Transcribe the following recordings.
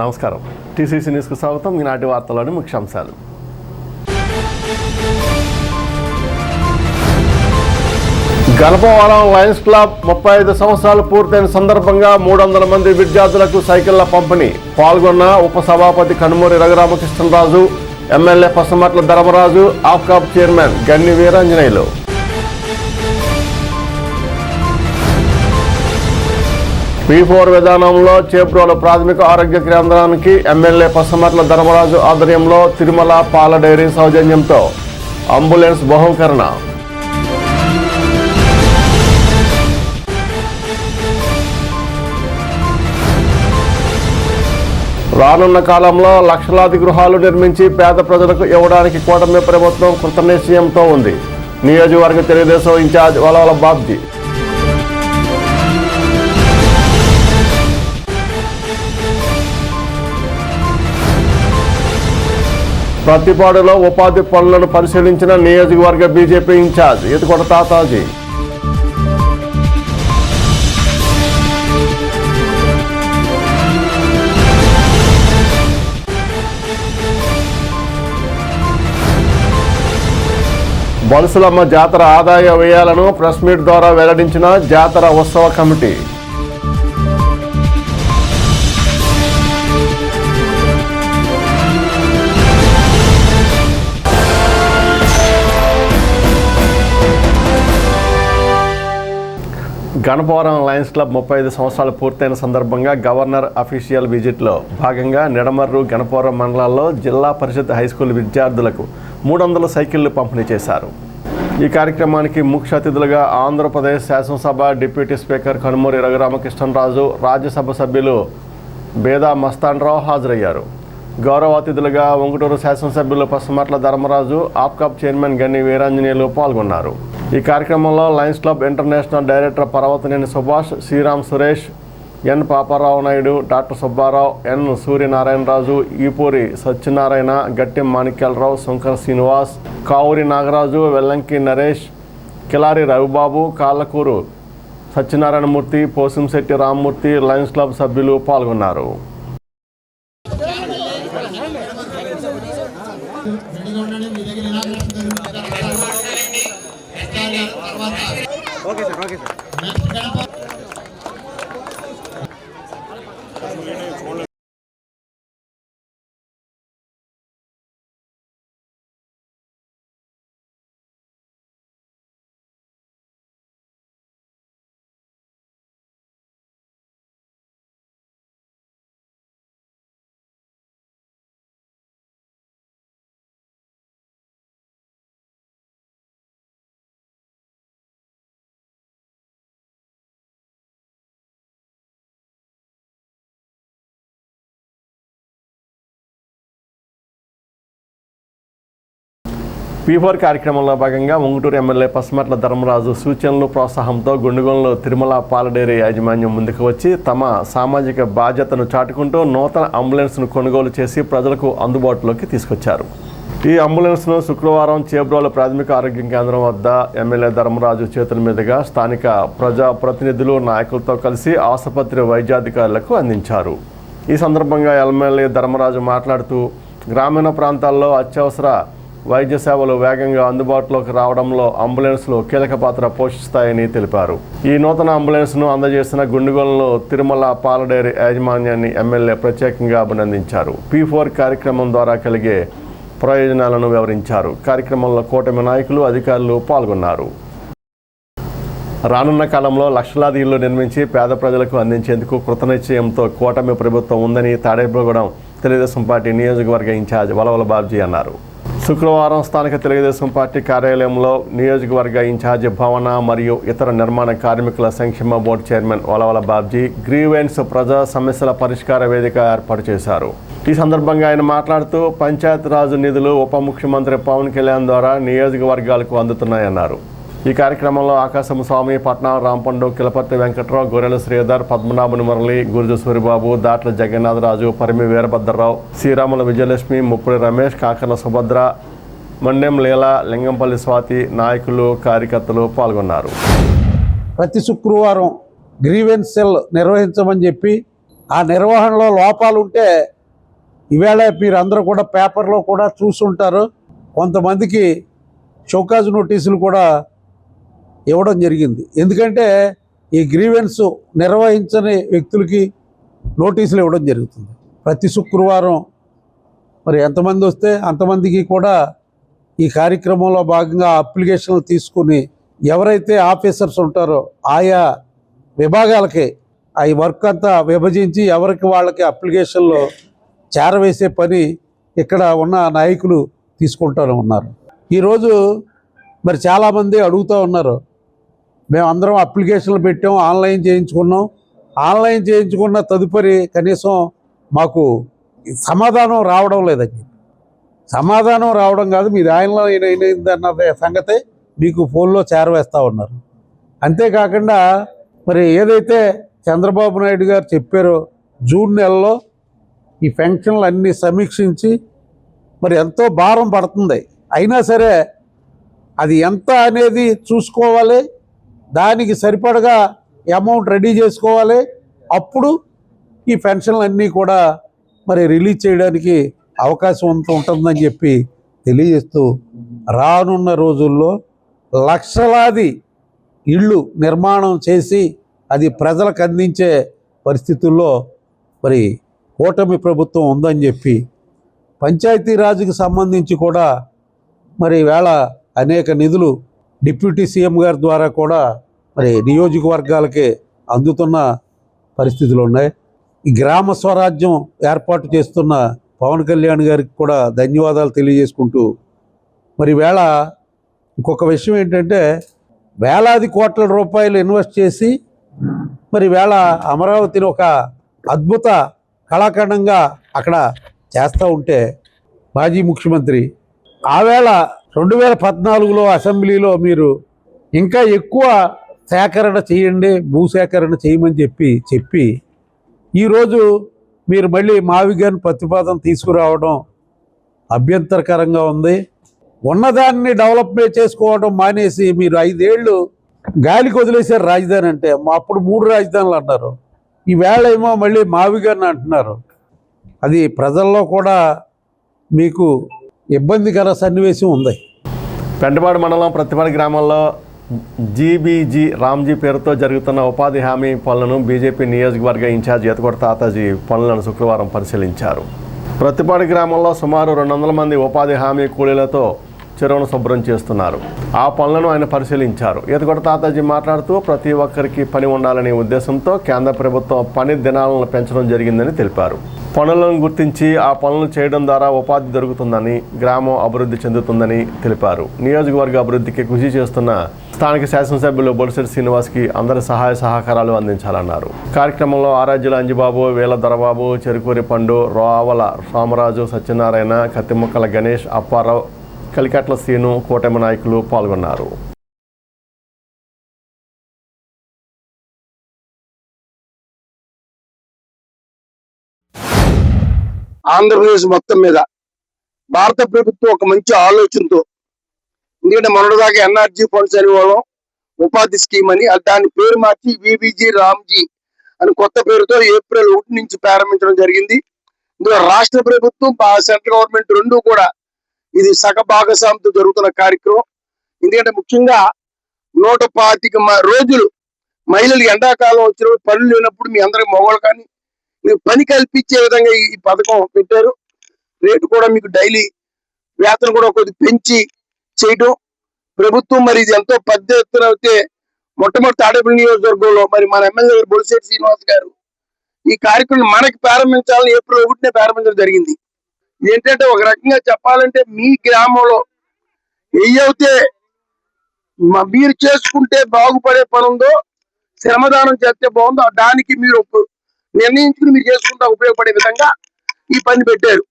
నమస్కారం. టీసీసీ న్యూస్కు స్వాగతం. ఈనాటి వార్తలోని ముఖ్యాంశాలు. గణపవరం లయన్స్ క్లబ్ 35 సంవత్సరాలు పూర్తయిన సందర్భంగా 300 మంది విద్యార్థులకు సైకిళ్ల పంపిణీ. పాల్గొన్న ఉపసభాపతి Kanumuri Raghuramakrishnaraju, MLA Pasamatla Dharmaraju, APCOB chairman Ganni Veeranjaneyulu. P4 విధానంలో చేబ్రోలు ప్రాథమిక ఆరోగ్య కేంద్రానికి ఎమ్మెల్యే పసమట్ల ధర్మరాజు ఆధ్వర్యంలో తిరుమల పాల డైరీ సౌజన్యంతో అంబులెన్స్ బహుకరణ. రానున్న కాలంలో లక్షలాది గృహాలు నిర్మించి పేద ప్రజలకు ఇవ్వడానికి కూటమి ప్రభుత్వం కృతనిశ్చయంతో ఉంది. నియోజకవర్గ తెలుగుదేశం ఇన్ఛార్జ్ వలవల బాబ్జీ. ప్రతిపాడులో ఉపాధి పనులను పరిశీలించిన నియోజకవర్గ బీజేపీ ఇన్ఛార్జ్ ఎత్తుకొండ తాతాజీ. బొలసులమ్మ జాతర ఆదాయ వ్యయాలను ప్రెస్ మీట్ ద్వారా వెల్లడించిన జాతర ఉత్సవ కమిటీ. గణపవరం లయన్స్ క్లబ్ 35 సంవత్సరాలు పూర్తయిన సందర్భంగా గవర్నర్ అఫీషియల్ విజిట్లో భాగంగా నిడమర్రు, గణపవరం మండలాల్లో జిల్లా పరిషత్ హైస్కూల్ విద్యార్థులకు 300 సైకిళ్లు పంపిణీ చేశారు. ఈ కార్యక్రమానికి ముఖ్య అతిథులుగా ఆంధ్రప్రదేశ్ శాసనసభ డిప్యూటీ స్పీకర్ కనుమూరి రఘురామకృష్ణరాజు, రాజ్యసభ సభ్యులు బేదా మస్తాన్రావు హాజరయ్యారు. గౌరవ అతిథులుగా ఉంగుటూరు శాసనసభ్యులు పసమట్ల ధర్మరాజు, ఆప్కాబ్ చైర్మన్ గన్ని వీరాంజనేయులు పాల్గొన్నారు. ఈ కార్యక్రమంలో Lions Club International director Parvataneni Subhash, Sriram Suresh, N Paparao Naidu, doctor Subbarao, N Suryanarayanaraju, Eepuri Satyanarayana, Gattem Manikyalarao, Shankar Srinivas, Kavuri Nagaraju, Vellanki Naresh, Kilari Ravibabu, Kallakuru Satyanarayanamurthy, Posimsetti Rammurthy, Lions Club సభ్యులు పాల్గొన్నారు. P4 కార్యక్రమంలో భాగంగా ఉంగుటూరు ఎమ్మెల్యే పసమట్ల ధర్మరాజు సూచనలు ప్రోత్సాహంతో గుండుగొండలో తిరుమల పాల డైరీ యాజమాన్యం ముందుకు వచ్చి తమ సామాజిక బాధ్యతను చాటుకుంటూ నూతన అంబులెన్స్ను కొనుగోలు చేసి ప్రజలకు అందుబాటులోకి తీసుకొచ్చారు. ఈ అంబులెన్స్ను శుక్రవారం చేబ్రోలు ప్రాథమిక ఆరోగ్య కేంద్రం వద్ద ఎమ్మెల్యే ధర్మరాజు చేతుల మీదుగా స్థానిక ప్రజాప్రతినిధులు, నాయకులతో కలిసి ఆసుపత్రి వైద్యాధికారులకు అందించారు. ఈ సందర్భంగా ఎమ్మెల్యే ధర్మరాజు మాట్లాడుతూ గ్రామీణ ప్రాంతాల్లో అత్యవసర వైద్య సేవలు వేగంగా అందుబాటులోకి రావడంలో అంబులెన్స్లు కీలక పాత్ర పోషిస్తాయని తెలిపారు. ఈ నూతన అంబులెన్స్ను అందజేసిన గుండుగొండలో తిరుమల పాల డైరీ యాజమాన్యాన్ని ఎమ్మెల్యే ప్రత్యేకంగా అభినందించారు. P4 కార్యక్రమం ద్వారా కలిగే ప్రయోజనాలను వివరించారు. కార్యక్రమంలో కూటమి నాయకులు, అధికారులు పాల్గొన్నారు. రానున్న కాలంలో లక్షలాది ఇళ్లు నిర్మించి పేద ప్రజలకు అందించేందుకు కృతనిశ్చయంతో కూటమి ప్రభుత్వం ఉందని తాడేపల్లిగూడెం తెలుగుదేశం పార్టీ నియోజకవర్గ ఇన్ఛార్జ్ వలవల బాబ్జీ అన్నారు. శుక్రవారం స్థానిక తెలుగుదేశం పార్టీ కార్యాలయంలో నియోజకవర్గ ఇన్ఛార్జి భవన మరియు ఇతర నిర్మాణ కార్మికుల సంక్షేమ board chairman Valavala Babji grievance ప్రజా సమస్యల పరిష్కార వేదిక ఏర్పాటు చేశారు. ఈ సందర్భంగా ఆయన మాట్లాడుతూ పంచాయతీరాజ్ నిధులు ఉప ముఖ్యమంత్రి పవన్ కళ్యాణ్ ద్వారా నియోజకవర్గాలకు అందుతున్నాయన్నారు. ఈ కార్యక్రమంలో ఆకాశం స్వామి, పట్నం రాంపండు, కిలపర్తి వెంకట్రావు, గొర్రెల శ్రీధర్, పద్మనాభుని మురళి, గురుజు సూరిబాబు, దాట్ల జగన్నాథరాజు, పరిమి వీరభద్రరావు, శ్రీరాముల విజయలక్ష్మి, ముప్పుడి రమేష్, కాకర్ల సుభద్ర, మండెం లీల, లింగంపల్లి స్వాతి, నాయకులు, కార్యకర్తలు పాల్గొన్నారు. ప్రతి శుక్రవారం గ్రీవెన్స్ సెల్ నిర్వహించమని చెప్పి ఆ నిర్వహణలో లోపాలు ఉంటే ఈవేళ మీరు అందరూ కూడా పేపర్లో కూడా చూసుంటారు, కొంతమందికి షోకాజ్ నోటీసులు కూడా ఇవ్వడం జరిగింది. ఎందుకంటే ఈ గ్రీవెన్స్ నిర్వహించని వ్యక్తులకి నోటీసులు ఇవ్వడం జరుగుతుంది. ప్రతి శుక్రవారం మరి ఎంతమంది వస్తే అంతమందికి కూడా ఈ కార్యక్రమంలో భాగంగా అప్లికేషన్లు తీసుకుని ఎవరైతే ఆఫీసర్స్ ఉంటారో ఆయా విభాగాలకి ఆ వర్క్ అంతా విభజించి ఎవరికి వాళ్ళకి అప్లికేషన్లో చేరవేసే పని ఇక్కడ ఉన్న నాయకులు తీసుకుంటూనే ఉన్నారు. ఈరోజు మరి చాలామంది అడుగుతూ ఉన్నారు, మేము అందరం అప్లికేషన్లు పెట్టాం, ఆన్లైన్ చేయించుకున్నాం, ఆన్లైన్ చేయించుకున్న తదుపరి కనీసం మాకు సమాధానం రావడం లేదని. సమాధానం రావడం కాదు, మీది ఆన్లైన్ అయినదన్న సంగతి మీకు ఫోన్లో చేరవేస్తూ ఉన్నారు. అంతేకాకుండా మరి ఏదైతే చంద్రబాబు నాయుడు గారు చెప్పారో జూన్ నెలలో ఈ పెన్షన్లు అన్నీ సమీక్షించి మరి ఎంతో భారం పడుతుంది, అయినా సరే అది ఎంత అనేది చూసుకోవాలి, దానికి సరిపడగా అమౌంట్ రెడీ చేసుకోవాలి, అప్పుడు ఈ పెన్షన్లు అన్నీ కూడా మరి రిలీజ్ చేయడానికి అవకాశం ఉంటుందని చెప్పి తెలియజేస్తూ రానున్న రోజుల్లో లక్షలాది ఇళ్ళు నిర్మాణం చేసి అది ప్రజలకు అందించే పరిస్థితుల్లో మరి కూటమి ప్రభుత్వం ఉందని చెప్పి పంచాయతీరాజ్కి సంబంధించి కూడా మరి వేళ అనేక నిధులు డిప్యూటీ సీఎం గారి ద్వారా కూడా మరి నియోజకవర్గాలకి అందుతున్న పరిస్థితులు ఉన్నాయి. ఈ గ్రామ స్వరాజ్యం ఏర్పాటు చేస్తున్న పవన్ కళ్యాణ్ గారికి కూడా ధన్యవాదాలు తెలియజేసుకుంటూ మరి వేళ ఇంకొక విషయం ఏంటంటే వేలాది కోట్ల రూపాయలు ఇన్వెస్ట్ చేసి మరి వేళ అమరావతిని ఒక అద్భుత కళాఖండంగా అక్కడ చేస్తూ ఉంటే మాజీ ముఖ్యమంత్రి ఆవేళ 2014లో అసెంబ్లీలో మీరు ఇంకా ఎక్కువ సేకరణ చేయండి, భూసేకరణ చేయమని చెప్పి ఈరోజు మీరు మళ్ళీ మావిగాని ప్రతిపాదన తీసుకురావడం అభ్యంతరకరంగా ఉంది. ఉన్నదాన్ని డెవలప్మెంట్ చేసుకోవడం మానేసి మీరు 5 ఏళ్ళు గాలికి వదిలేశారు రాజధాని అంటే. అప్పుడు 3 రాజధానులు అన్నారు, ఈవేళ ఏమో మళ్ళీ మావిగాని అంటున్నారు. అది ప్రజల్లో కూడా మీకు ఇబ్బందికర సన్నివేశం ఉంది. పెంటపాడు మండలం ప్రతిపాడు గ్రామంలో జీబీజీ రామ్జీ పేరుతో జరుగుతున్న ఉపాధి హామీ పనులను బీజేపీ నియోజకవర్గ ఇన్ఛార్జ్ ఎతకొడ తాతాజీ పనులను శుక్రవారం పరిశీలించారు. ప్రతిపాడు గ్రామంలో సుమారు 200 మంది ఉపాధి హామీ కూలీలతో చెరువును శుభ్రం చేస్తున్నారు. ఆ పనులను ఆయన పరిశీలించారు. ఎతకొడ తాతాజీ మాట్లాడుతూ ప్రతి ఒక్కరికి పని ఉండాలనే ఉద్దేశంతో కేంద్ర ప్రభుత్వం పని దినాలను పెంచడం జరిగిందని తెలిపారు. పనులను గుర్తించి ఆ పనులు చేయడం ద్వారా ఉపాధి దొరుకుతుందని, గ్రామం అభివృద్ధి చెందుతుందని తెలిపారు. నియోజకవర్గ అభివృద్ధికి కృషి చేస్తున్న స్థానిక శాసనసభ్యులు బొలిశెట్టి శ్రీనివాస్కి అందరి సహాయ సహకారాలు అందించాలన్నారు. కార్యక్రమంలో ఆరాధ్యుల అంజిబాబు, వేల దొరబాబు, చెరుకూరి పండు, రావల సోమరాజు, సత్యనారాయణ, కత్తిముక్కల గణేష్, అప్పారావు, కలికట్ల శ్రీను, కూటమి నాయకులు పాల్గొన్నారు. ఆంధ్రప్రదేశ్ మొత్తం మీద భారత ప్రభుత్వం ఒక మంచి ఆలోచనతో, ఎందుకంటే మొన్నటిదాకా ఎన్ఆర్జీ ఫండ్స్ అని వాళ్ళం ఉపాధి స్కీమ్ అని దాని పేరు మార్చి విబిజీ రామ్జీ అని కొత్త పేరుతో ఏప్రిల్ 1 నుంచి ప్రారంభించడం జరిగింది. ఇందులో రాష్ట్ర ప్రభుత్వం సెంట్రల్ గవర్నమెంట్ రెండు కూడా ఇది సగభాగస్వామితో జరుగుతున్న కార్యక్రమం. ఎందుకంటే ముఖ్యంగా 125 రోజులు మహిళలు ఎండాకాలం వచ్చినప్పుడు పనులు లేనప్పుడు మీ అందరికి మగవాళ్ళు కానీ మీకు పని కల్పించే విధంగా ఈ పథకం పెట్టారు. రేటు కూడా మీకు డైలీ వేతనం కూడా కొద్దిగా పెంచి చేయటం ప్రభుత్వం మరి ఇది ఎంతో పెద్ద ఎత్తున అయితే మొట్టమొదటి తాడేపల్లి నియోజకవర్గంలో మరి మన ఎమ్మెల్యే బొలిశెట్టి శ్రీనివాస్ గారు ఈ కార్యక్రమం మనకి ప్రారంభించాలని ఏప్రిల్ 1నే ప్రారంభించడం జరిగింది. ఏంటంటే ఒక రకంగా చెప్పాలంటే మీ గ్రామంలో ఏయైతే మీరు చేసుకుంటే బాగుపడే పని ఉందో, శ్రమదానం చేస్తే బాగుందో దానికి మీరు నిర్ణయించుకుని మీరు చేసుకుంటా ఉపయోగపడే విధంగా ఈ పని పెట్టారు.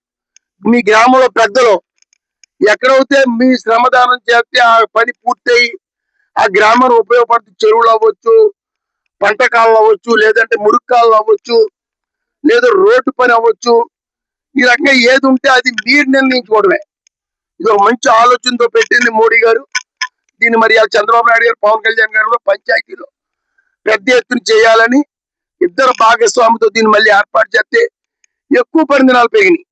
మీ గ్రామంలో పెద్దలు ఎక్కడైతే మీ శ్రమదానం చేస్తే ఆ పని పూర్తయి ఆ గ్రామానికి ఉపయోగపడుతుంది, చెరువులు అవ్వచ్చు, పంట కాళ్ళు అవ్వచ్చు, లేదంటే మురుగు కాళ్ళు అవ్వచ్చు, లేదా రోడ్డు పని అవ్వచ్చు, ఈ రకంగా ఏది ఉంటే అది మీరు నిర్ణయించుకోవడమే. ఇది ఒక మంచి ఆలోచనతో పెట్టింది మోడీ గారు. దీన్ని మరి చంద్రబాబు నాయుడు గారు, పవన్ కళ్యాణ్ గారు కూడా పంచాయతీలో పెద్ద ఎత్తున చేయాలని ఇద్దరు భాగస్వామితో దీన్ని మళ్ళీ ఏర్పాటు చేస్తే ఎక్కువ పని దినాలు పెరిగినాయి.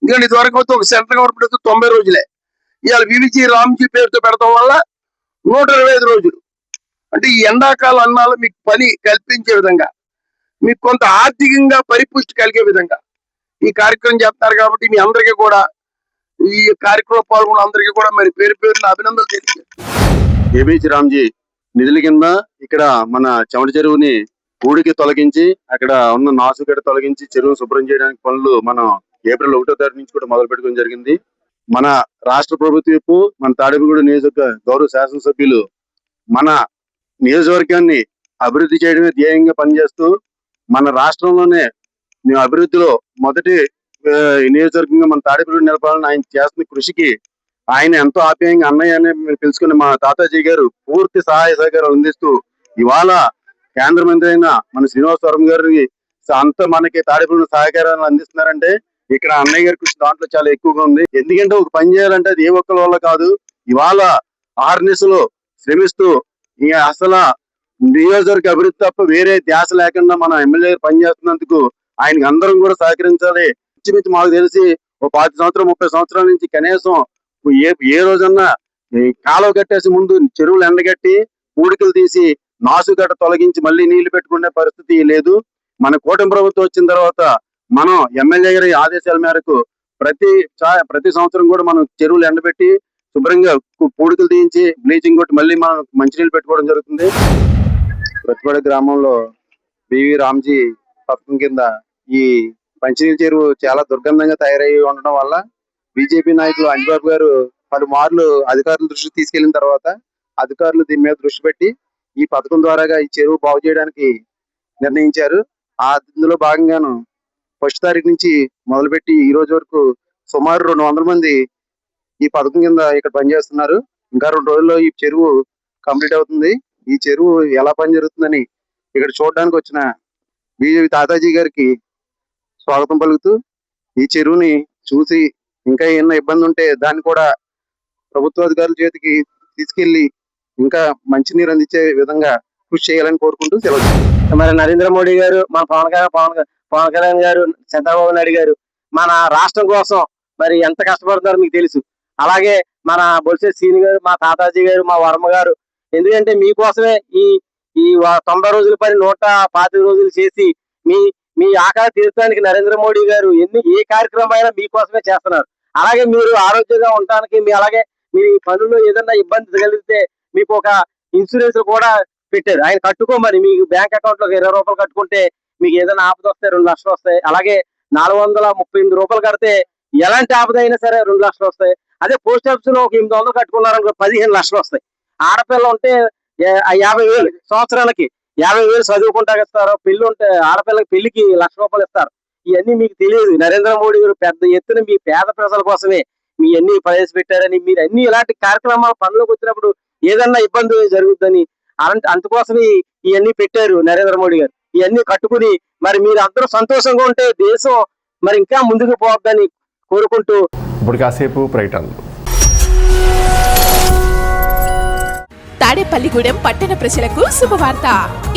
ఎందుకంటే ఇదివరకు అయితే ఒక సెంట్రల్ గవర్నమెంట్ అయితే 90 రోజులే. ఇవాళ వివిజి రామ్జీ పేరుతో పెడతాం వల్ల 125 రోజులు. అంటే ఈ ఎండాకాల అన్నాలు మీకు పని కల్పించే విధంగా, మీకు కొంత ఆర్థికంగా పరిపుష్టి కలిగే విధంగా ఈ కార్యక్రమం చేస్తున్నారు. కాబట్టి మీ అందరికీ కూడా, ఈ కార్యక్రమం పాల్గొన్న అందరికీ కూడా మరి పేరు పేరున అభినందనలు తెలియజేస్తాను. ఏబిసి రామ్జీ నిధుల కింద ఇక్కడ మన చెమట చెరువుని ఊడికి తొలగించి అక్కడ ఉన్న నాసుగడ్డ తొలగించి చెరువు శుభ్రం చేయడానికి పనులు మనం ఏప్రిల్ 1వ తారీఖు నుంచి కూడా మొదలు పెట్టుకోవడం జరిగింది. మన రాష్ట్ర ప్రభుత్వపు మన తాడేపల్లిగూడెం నియోజకవర్గ గౌరవ శాసనసభ్యులు మన నియోజకవర్గాన్ని అభివృద్ధి చేయడమే ధ్యేయంగా పనిచేస్తూ మన రాష్ట్రంలోనే మేము అభివృద్ధిలో మొదటి నియోజకవర్గంగా మన తాడేపల్లిగూడెం నిలపాలని ఆయన చేస్తున్న కృషికి ఆయన ఎంతో ఆప్యాయంగా అన్నయ్య అని తెలుసుకున్న మా తాతాజీ గారు పూర్తి సహాయ సహకారాలు అందిస్తూ ఇవాళ కేంద్ర మంత్రి అయిన మన శ్రీనివాసవరం గారికి అంత మనకి తాడేపల్లి సహకారాలు అందిస్తున్నారంటే ఇక్కడ అన్నయ్య గారి కృషి దాంట్లో చాలా ఎక్కువగా ఉంది. ఎందుకంటే ఒక పని చేయాలంటే అది ఏ ఒక్కరి వల్ల కాదు. ఇవాళ ఆర్నిస్లో శ్రమిస్తూ అసలు నియోజకవర్గ అభివృద్ధి తప్ప వేరే ధ్యాస లేకుండా మన ఎమ్మెల్యే గారు పనిచేస్తున్నందుకు ఆయనకి అందరం కూడా సహకరించాలి. మించి మాకు తెలిసి ఒక 10 సంవత్సరాలు 30 సంవత్సరాల నుంచి కనీసం ఏ రోజన్నా కాలువ కట్టేసి ముందు చెరువులు ఎండగట్టి పూడికలు తీసి నాసుగడ్డ తొలగించి మళ్ళీ నీళ్లు పెట్టుకునే పరిస్థితి లేదు. మన కూటమి ప్రభుత్వం వచ్చిన తర్వాత మనం ఎమ్మెల్యే గారి ఆదేశాల మేరకు ప్రతి సంవత్సరం కూడా మనం చెరువులు ఎండబెట్టి శుభ్రంగా పూడికలు తీయించి బ్లీచింగ్ కొట్టి మళ్ళీ మనం మంచినీళ్ళు పెట్టుకోవడం జరుగుతుంది. ప్రతిపడ గ్రామంలో బివి రామ్జీ పథకం కింద ఈ మంచినీళ్ళ చెరువు చాలా దుర్గంధంగా తయారయ్యి ఉండడం వల్ల బీజేపీ నాయకులు అంజబాబు గారు పలుమార్లు అధికారుల దృష్టికి తీసుకెళ్లిన తర్వాత అధికారులు దీని మీద దృష్టి పెట్టి ఈ పథకం ద్వారాగా ఈ చెరువు బాగు చేయడానికి నిర్ణయించారు. అందులో భాగంగాను 1వ తారీఖు నుంచి మొదలుపెట్టి ఈ రోజు వరకు సుమారు 200 మంది ఈ పథకం కింద ఇక్కడ పనిచేస్తున్నారు. ఇంకా 2 రోజుల్లో ఈ చెరువు కంప్లీట్ అవుతుంది. ఈ చెరువు ఎలా పని జరుగుతుందని ఇక్కడ చూడడానికి వచ్చిన బీజేపీ తాతాజీ గారికి స్వాగతం పలుకుతూ ఈ చెరువుని చూసి ఇంకా ఏమైనా ఇబ్బంది ఉంటే దాన్ని కూడా ప్రభుత్వ అధికారుల చేతికి తీసుకెళ్లి ఇంకా మంచినీరు అందించే విధంగా కృషి చేయాలని కోరుకుంటూ సెలవు. మరి నరేంద్ర మోడీ గారు, మన పవన్ కళ్యాణ్ గారు, చంద్రబాబు నాయుడు గారు మన రాష్ట్రం కోసం మరి ఎంత కష్టపడుతున్నారో మీకు తెలుసు. అలాగే మన బొలిశెట్టి శ్రీని గారు, మా తాతాజీ గారు, మా వర్మ గారు, ఎందుకంటే మీకోసమే ఈ 90 రోజుల పని 125 రోజులు చేసి మీ ఆకలి తీర్చడానికి నరేంద్ర మోడీ గారు ఏ కార్యక్రమం అయినా మీకోసమే చేస్తున్నారు. అలాగే మీరు ఆరోగ్యంగా ఉండడానికి అలాగే మీ పనుల్లో ఏదైనా ఇబ్బంది కలిగితే మీకు ఒక ఇన్సూరెన్స్ కూడా పెట్టారు. ఆయన కట్టుకోమని మీకు బ్యాంక్ అకౌంట్ లో 20 రూపాయలు కట్టుకుంటే మీకు ఏదైనా ఆపద వస్తే 2 లక్షలు వస్తాయి. అలాగే 438 రూపాయలు కడితే ఎలాంటి ఆపద అయినా సరే 2 లక్షలు వస్తాయి. అదే పోస్ట్ ఆఫీస్ లో ఒక 800 కట్టుకున్నారనుకో 15 లక్షలు వస్తాయి. ఆడపిల్ల ఉంటే 50,000 సంవత్సరాలకి 50,000 చదువుకుంటా ఇస్తారు. పెళ్లి ఉంటే ఆడపిల్లకి పెళ్లికి 1,00,000 రూపాయలు ఇస్తారు. ఇవన్నీ మీకు తెలియదు. నరేంద్ర మోడీ గారు పెద్ద ఎత్తున మీ పేద ప్రజల కోసమే మీ అన్ని ప్రవేశపెట్టారని, మీరు అన్ని ఇలాంటి కార్యక్రమాలు పనులకు వచ్చినప్పుడు ఏదన్నా ఇబ్బంది జరుగుద్దని అందుకోసమే ఇవన్నీ పెట్టారు నరేంద్ర మోడీ గారు. ఇవన్నీ కట్టుకుని మరి మీరు అందరూ సంతోషంగా ఉంటే దేశం మరి ఇంకా ముందుకు పోవద్దని కోరుకుంటూ ఇప్పుడు కాసేపు ప్రకటనలు. తాడేపల్లిగూడెం పట్టణ ప్రజలకు శుభవార్త.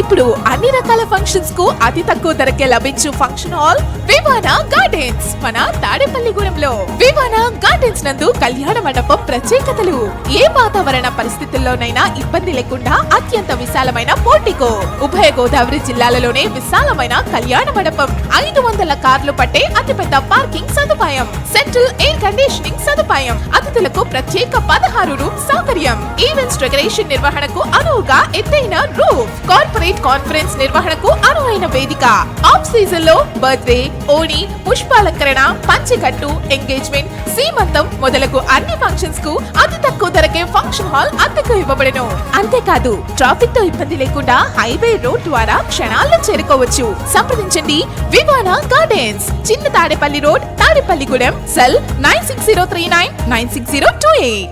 ఇప్పుడు అన్ని రకాల ఫంక్షన్స్ కు అతి తక్కువ ధరకే లభించు ఫంక్షన్ హాల్ వివానా గార్డెన్స్ మన తాడేపల్లిగూడెంలో. వివానా గార్డెన్స్ నందు కళ్యాణ మండపం ప్రత్యేకతలు. ఏ వాతావరణ పరిస్థితుల్లోనైనా ఇబ్బంది లేకుండా అత్యంత విశాలమైన పోర్టికో, ఉభయ గోదావరి జిల్లాలలోనే విశాలమైన కళ్యాణ మండపం, 500 కార్లు పట్టే అతిపెద్ద పార్కింగ్ సదుపాయం, సెంట్రల్ ఎయిర్ కండిషనింగ్ సదుపాయం, అతిథులకు ప్రత్యేక 16 రూమ్ సౌకర్యం, ఈవెంట్స్ డెకరేషన్ నిర్వహణకు అనువుగా ఎత్తైన రూఫ్, కార్పొరేట్ కాన్ఫరెన్స్ నిర్వహణకు అనువైన వేదిక, ఆఫ్ సీజన్ లో బర్త్డే, ఓణి, పుష్పాలంకరణ, పంచెకట్టు, ఎంగేజ్మెంట్, సీమంతం మొదలగు అన్ని ఫంక్షన్స్ కు అతి తక్కువ ధరకే ఫంక్షన్ హాల్ అద్దెకు ఇవ్వబడును. అంతేకాదు ట్రాఫిక్ తో ఇబ్బంది లేకుండా హైవే రోడ్ ద్వారా క్షణాల్లో చేరుకోవచ్చు. సంప్రదించండి వివానా గార్డెన్స్, చిన్న Tadepalli road, Tadepalligudem. Cell 9603996028.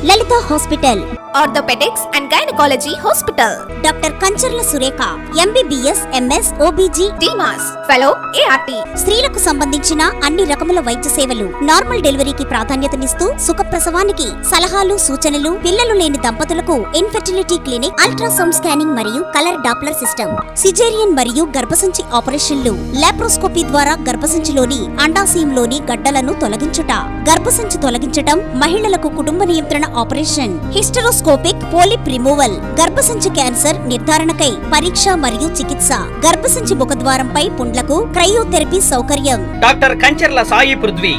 Lalitha hospital orthopaedics and gynaecology hospital. Doctor Kancharla Surekha MBBS MS OBG డిమాస్ ఫెలో ART. స్త్రీలకు సంబంధించిన అన్ని రకముల వైద్య సేవలు, నార్మల్ డెలివరీకి ప్రాధాన్యతనిస్తూ సుఖప్రసవానికి సలహాలు సూచనలు, పిల్లలు లేని దంపతులకు ఇన్ఫెర్టిలిటీ క్లినిక్, అల్ట్రాసౌండ్ స్కానింగ్ మరియు కలర్ డాప్లర్ సిస్టమ్, సిజేరియన్ మరియు గర్భసంచి ఆపరేషన్లు, లాప్రోస్కోపీ ద్వారా గర్భసంచిలోని అండాశయంలోని గడ్డలను తొలగించుట, గర్భసంచి తొలగించటం, మహిళలకు కుటుంబ నియంత్రణ ఆపరేషన్, హిస్టరోస్కోపిక్ పోలిప్ రిమూవల్, గర్భసంచి క్యాన్సర్ నిర్ధారణకై పరీక్ష మరియు చికిత్స, గర్భసంచి ముఖద్వారంపై పుండ్లకు క్రయోథెరపీ సౌకర్యం. Doctor Kancharla Sai Prithvi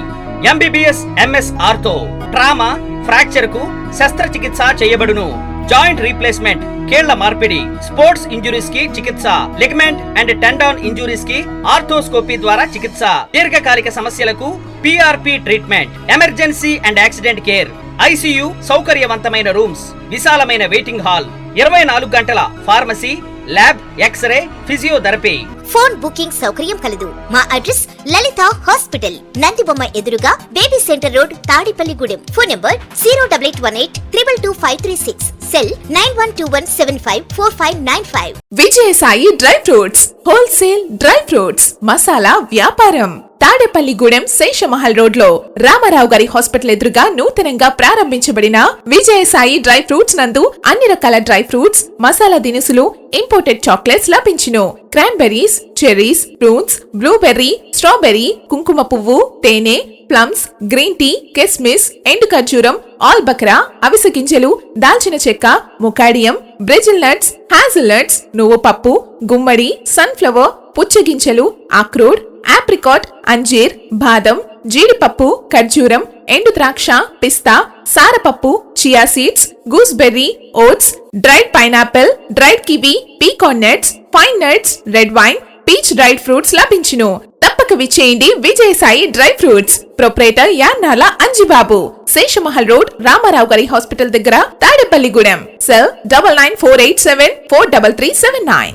MBBS MS ortho. Trauma, fracture కు శస్త్రచికిత్స చేయబడును. జాయింట్ రీప్లేస్మెంట్, కీళ్ల మార్పిడి, స్పోర్ట్స్ ఇంజురీస్ కి చికిత్స, లిగమెంట్ అండ్ టెండాన్ ఇంజురీస్ కి ఆర్థోస్కోపీ ద్వారా చికిత్స, దీర్ఘకాలిక సమస్యలకు PRP treatment, emergency and accident care, ICU సౌకర్యవంతమైన రూమ్స్, విశాలమైన వెయిటింగ్ హాల్, 24 గంటల pharmacy, lab, x-ray, physiotherapy. Phone booking సౌకర్యం కలదు. మా అడ్రస్ లలిత హాస్పిటల్, నందిబొమ్మ ఎదురుగా, baby centre road, Tadepalligudem. Phone number 08818 222 536. Cell 9121754595. Vijayasai dry fruits wholesale dry fruits మసాలా వ్యాపారం. తాడేపల్లిగూడెం శేషమహల్ రోడ్ లో రామారావు గారి హాస్పిటల్ ఎదురుగా నూతనంగా ప్రారంభించబడిన విజయసాయి డ్రై ఫ్రూట్స్ నందు అన్ని రకాల డ్రై ఫ్రూట్స్, మసాలా దినుసులు, ఇంపోర్టెడ్ చాక్లెట్స్ లభించును. Cranberries, cherries, fruits, blueberry, strawberry, కుంకుమ పువ్వు, తేనె, ప్లమ్స్, గ్రీన్ టీ, కిస్మిస్, ఎండు ఖర్జూరం, ఆల్బక్రా, అవిసె గింజలు, దాల్చిన చెక్క, ముకాడియం, బ్రెజిల్ నట్స్, హ్యాజిల్ నట్స్, నువ్వు పప్పు, గుమ్మడి, సన్ఫ్లవర్, పుచ్చగింజలు, అక్రోడ్, ఆప్రికాట్, అంజీర్, బాదం, జీడిపప్పు, ఖర్జూరం, ఎండు ద్రాక్ష, పిస్తా, సారపప్పు, chia seeds, gooseberry, oats, dried pineapple, dried kiwi, pecan nuts, fine nuts, red wine, peach dried fruits లభించును. తప్పక విచ్చేయండి Vijayasai dry fruits. Proprietor Yannala Anjibabu, Seshamahal road, Ramarao గారి హాస్పిటల్ దగ్గర, తాడేపల్లిగూడెం. సెల్ 9948743379.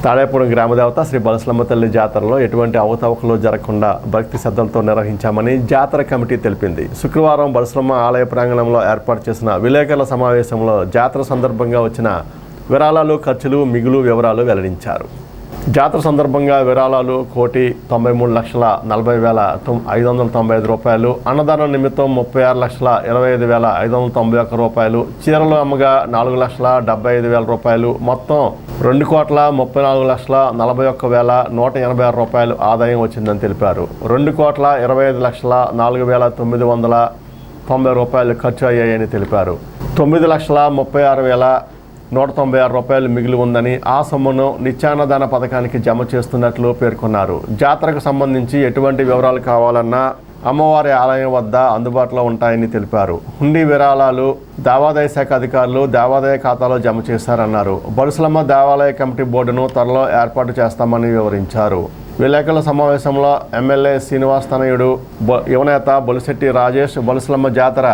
తాడేపూడెం గ్రామదేవత శ్రీ బలసలమ్మ తల్లి జాతరలో ఎటువంటి అవకతవకలు జరగకుండా భక్తి శ్రద్ధలతో నిర్వహించామని జాతర కమిటీ తెలిపింది. శుక్రవారం బలసలమ్మ ఆలయ ప్రాంగణంలో ఏర్పాటు చేసిన విలేకరుల సమావేశంలో జాతర సందర్భంగా వచ్చిన విరాళాలు, ఖర్చులు, మిగులు వివరాలు వెల్లడించారు. జాతర సందర్భంగా విరాళాలు 1,40,40,595 రూపాయలు, అన్నదానం నిమిత్తం 36,25,591 రూపాయలు, చీరలు అమ్మగా 4,75,000 రూపాయలు, మొత్తం 2,34,41,186 రూపాయలు ఆదాయం వచ్చిందని తెలిపారు. 2,25,04,990 రూపాయలు ఖర్చు అయ్యాయని తెలిపారు. 9,36,196 రూపాయలు మిగిలి ఉందని, ఆ సొమ్మును నిత్యాన్నదాన పథకానికి జమ చేస్తున్నట్లు పేర్కొన్నారు. జాతరకు సంబంధించి ఎటువంటి వివరాలు కావాలన్నా అమ్మవారి ఆలయం వద్ద అందుబాటులో ఉంటాయని తెలిపారు. హుండీ విరాళాలు దేవాదాయ శాఖ అధికారులు దేవాదాయ ఖాతాలో జమ చేశారన్నారు. బలుసలమ్మ దేవాలయ కమిటీ బోర్డును త్వరలో ఏర్పాటు చేస్తామని వివరించారు. విలేకరుల సమావేశంలో ఎమ్మెల్యే శ్రీనివాస్ తనయుడు, యువనేత బొలిశెట్టి రాజేష్, బలుసలమ్మ జాతర